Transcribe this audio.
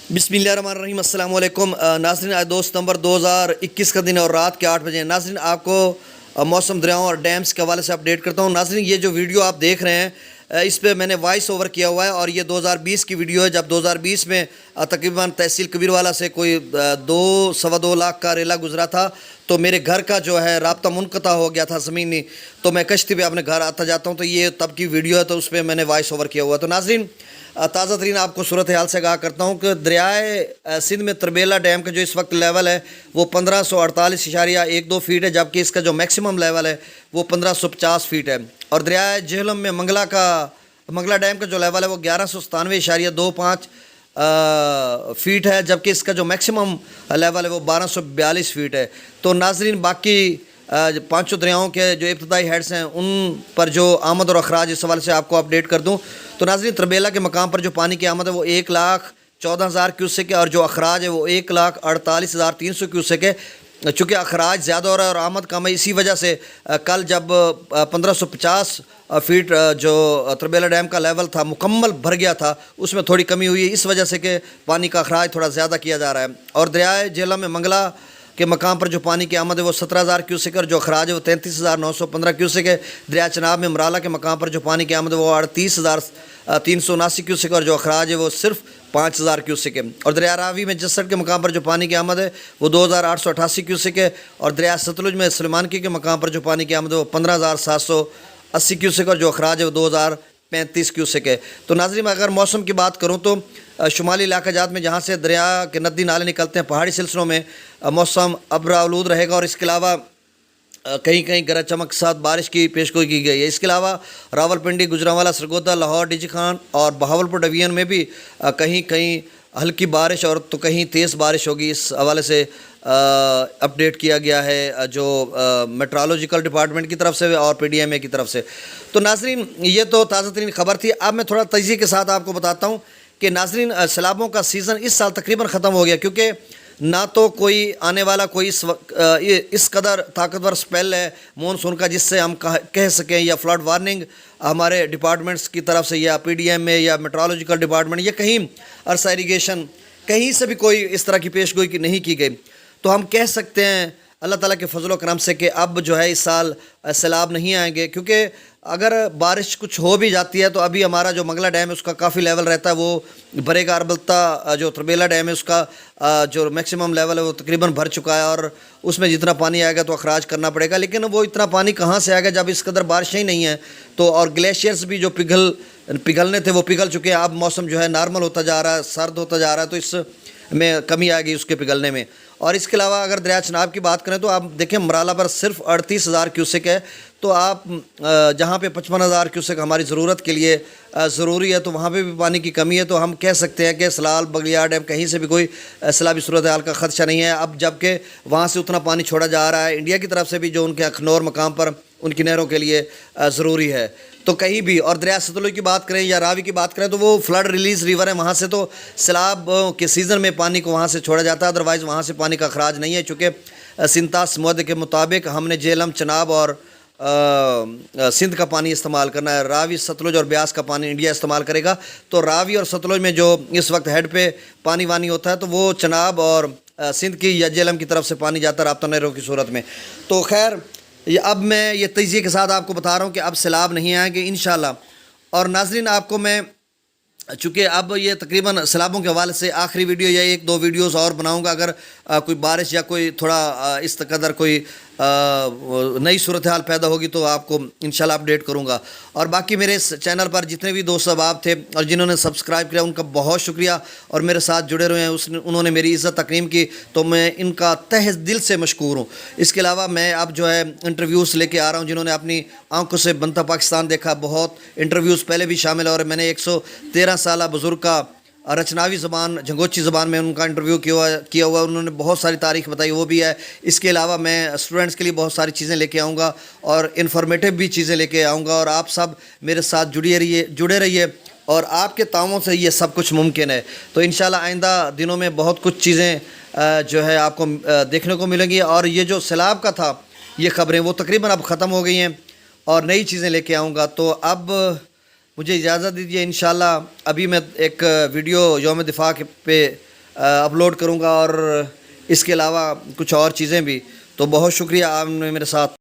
बिस्मिल्लाहिर्रहमानिर्रहीम अस्सलाम वालेकुम नाज़रीन। आज 2 सितंबर 2021 का दिन है और रात के 8 बजे हैं। नाज़रीन, आपको मौसम, दरियाओं और डैम्स के हवाले से अपडेट करता हूँ। नाज़रीन, ये जो वीडियो आप देख रहे हैं इस पे मैंने वॉइस ओवर किया हुआ है और ये 2020 की वीडियो है, जब 2020 में तकरीबन तहसील कबीरवाला से कोई 2 लाख का रेला गुजरा था, तो मेरे घर का जो है राब्ता मुनक़ता हो गया था ज़मीनी, तो मैं कश्ती पे अपने घर आता जाता हूँ, तो ये तब की वीडियो है, तो उस पर मैंने वॉइस ओवर किया हुआ है। तो नाज़रीन, ताज़ा तरीन आपको सूरत हाल से आगाह करता हूँ कि दरियाए सिंध में तरबेला डैम का जो इस वक्त लेवल है वो 1548.12 फीट है, जबकि इसका जो मैक्सिमम लेवल है वो 1550 फीट है। और दरियाए झेलम में मंगला डैम का जो लेवल है वो 1197.25 फीट है, जबकि इसका जो मैक्सिमम लेवल है वो 1242 फीट है। तो नाजरीन, बाकी पांचों दरियाओं के जो इब्तदाई हेड्स हैं उन पर जो आमद और अखराज इस सवाल से आपको अपडेट कर दूं, तो नाज़रीन, तरबेला के मकाम पर जो पानी की आमद है वो 1,14,000 क्यूसेक है और जो अखराज है वो 1,48,300 क्यूसेक है। चूँकि अखराज ज़्यादा हो रहा है और आमद कम है, इसी वजह से कल जब 1550 फीट जो तरबेला डैम का लेवल था मुकम्मल भर गया था, उसमें थोड़ी कमी हुई है, इस वजह से कि पानी का अखराज थोड़ा ज़्यादा किया जा रहा है। और दरियाए झेलम में मंगला के मकाम पर जो पानी की आमद है वो 17,000 क्यूसेक है और जो अखराज है वो 33,915 क्यूसेक है। दरिया चनाब में मराला के मकाम पर जो पानी की आमद है वो 38,379 क्यूसेक है और जो अखराज है वो सिर्फ 5,000 क्यूसेक है। और दरिया रावी में जसड़ के मकाम पर जो पानी की आमद है वो 2,888 क्यूसेक है और दरिया सतलुज में सलेमानकी के मकाम पर जो पानी की आमद है वो 15,780 क्यूसेक और जो अखराज है वो 2,035 क्यूसेक है। तो नाज़रीन, अगर मौसम की बात करूँ तो शुमाली इलाका जात में जहाँ से दरिया के नदी नाले निकलते हैं, पहाड़ी सिलसिलों में मौसम अब्र-आलूद रहेगा और इसके अलावा कहीं कहीं गरज चमक के साथ बारिश की पेशगोई की गई है। इसके अलावा रावलपिंडी, गुजरांवाला, सरगोदा, लाहौर, डीजी खान और बहावलपुर डिवीजन में भी कहीं कहीं हल्की बारिश और तो कहीं तेज़ बारिश होगी। इस हवाले से अपडेट किया गया है जो मेट्रोलॉजिकल डिपार्टमेंट की तरफ से और PDMA की तरफ से। तो नाजरीन, ये तो ताज़ा तरीन ख़बर थी। अब मैं थोड़ा तजज़िये के साथ आपको बताता हूँ कि नाजरीन, सैलाबों का सीज़न इस साल तकरीबन ख़त्म हो गया, क्योंकि ना तो कोई आने वाला कोई इस कदर ताकतवर स्पेल है मानसून का जिससे हम कह सकें, या फ्लड वार्निंग हमारे डिपार्टमेंट्स की तरफ से या PDMA या मेट्रोलॉजिकल डिपार्टमेंट या कहीं अर्सा इरीगेशन कहीं से भी कोई इस तरह की पेशगोई की नहीं की गई। तो हम कह सकते हैं अल्लाह ताला के फजल व करम से कि अब जो है इस साल सैलाब नहीं आएंगे, क्योंकि अगर बारिश कुछ हो भी जाती है तो अभी हमारा जो मंगला डैम है उसका काफ़ी लेवल रहता है, वो भरेगा। अलबत्ता जो तरबेला डैम है उसका जो मैक्सिमम लेवल है वो तकरीबन भर चुका है और उसमें जितना पानी आएगा तो अखराज करना पड़ेगा, लेकिन वो इतना पानी कहाँ से आएगा जब इस कदर बारिशें ही नहीं है। तो और ग्लेशियर्स भी जो पिघलने थे वो पिघल चुके हैं। अब मौसम जो है नॉर्मल होता जा रहा है, सर्द होता जा रहा है, तो इस में कमी आ गई उसके पिघलने में। और इसके अलावा अगर दरिया चनाब की बात करें तो आप देखें मराला पर सिर्फ 38,000 क्यूसेक है, तो आप जहाँ पे 55,000 क्यूसेक हमारी ज़रूरत के लिए ज़रूरी है, तो वहाँ पे भी पानी की कमी है। तो हम कह सकते हैं कि सलाल, बगलियार डैम कहीं से भी कोई सैलाबी सूरत हाल का ख़दशा नहीं है अब, जबकि वहाँ से उतना पानी छोड़ा जा रहा है इंडिया की तरफ से भी जो उनके अखनौर मकाम पर उनकी नहरों के लिए ज़रूरी है। तो कहीं भी, और दरिया सतलुज की बात करें या रावी की बात करें तो वो फ्लड रिलीज़ रिवर है, वहाँ से तो सैलाब के सीज़न में पानी को वहाँ से छोड़ा जाता है, अदरवाइज़ वहाँ से पानी का अखराज नहीं है। चूँकि सिंतास मुआहदे के मुताबिक हमने झेलम, चनाब और सिंध का पानी इस्तेमाल करना है, रावी, सतलुज और ब्यास का पानी इंडिया इस्तेमाल करेगा। तो रावी और सतलुज में जो इस वक्त हेड पे पानी वानी होता है तो वो चनाब और सिंध की या झेलम की तरफ से पानी जाता है राब्ता नहरों की सूरत में। तो खैर, अब मैं ये तजज़िये के साथ आपको बता रहा हूँ कि अब सैलाब नहीं आएंगे इंशाल्लाह। और नाजरीन, आपको मैं चूँकि अब ये तकरीबन सैलाबों के हवाले से आखिरी वीडियो या 1-2 वीडियोज़ और बनाऊँगा, अगर कोई बारिश या कोई थोड़ा इस कदर कोई नई सूरत हाल पैदा होगी तो आपको इंशाल्लाह अपडेट करूँगा। और बाकी मेरे इस चैनल पर जितने भी दोस्त अहबाब थे और जिन्होंने सब्सक्राइब किया उनका बहुत शुक्रिया और मेरे साथ जुड़े रहे हैं, उन्होंने मेरी इज़्ज़त तकरीम की, तो मैं इनका तहे दिल से मशकूर हूँ। इसके अलावा मैं अब जो है इंटरव्यूज़ लेके आ रहा हूँ, जिन्होंने अपनी आंखों से बनता पाकिस्तान देखा, बहुत इंटरव्यूज़ पहले भी शामिल है और मैंने 113 साल बुज़ुर्ग का रचनावी ज़बान, झंगोची ज़बान में उनका इंटरव्यू किया हुआ, उन्होंने बहुत सारी तारीख़ बताई, वो भी है। इसके अलावा मैं स्टूडेंट्स के लिए बहुत सारी चीज़ें लेके आऊँगा और इन्फॉर्मेटिव भी चीज़ें लेके आऊँगा, और आप सब मेरे साथ जुड़े रहिए और आपके तामों से ये सब कुछ मुमकिन है। तो इंशाल्लाह आइंदा दिनों में बहुत कुछ चीज़ें जो है आपको देखने को मिलेंगी। और ये जो सैलाब का था ये ख़बरें वो तकरीबन अब ख़त्म हो गई हैं और नई चीज़ें लेके आऊँगा। तो अब मुझे इजाज़त दीजिए, इंशाल्लाह अभी मैं एक वीडियो यौम दिफा पे اپلوڈ کروں گا اور اس کے علاوہ کچھ اور چیزیں بھی. تو بہت شکریہ آپ نے میرے ساتھ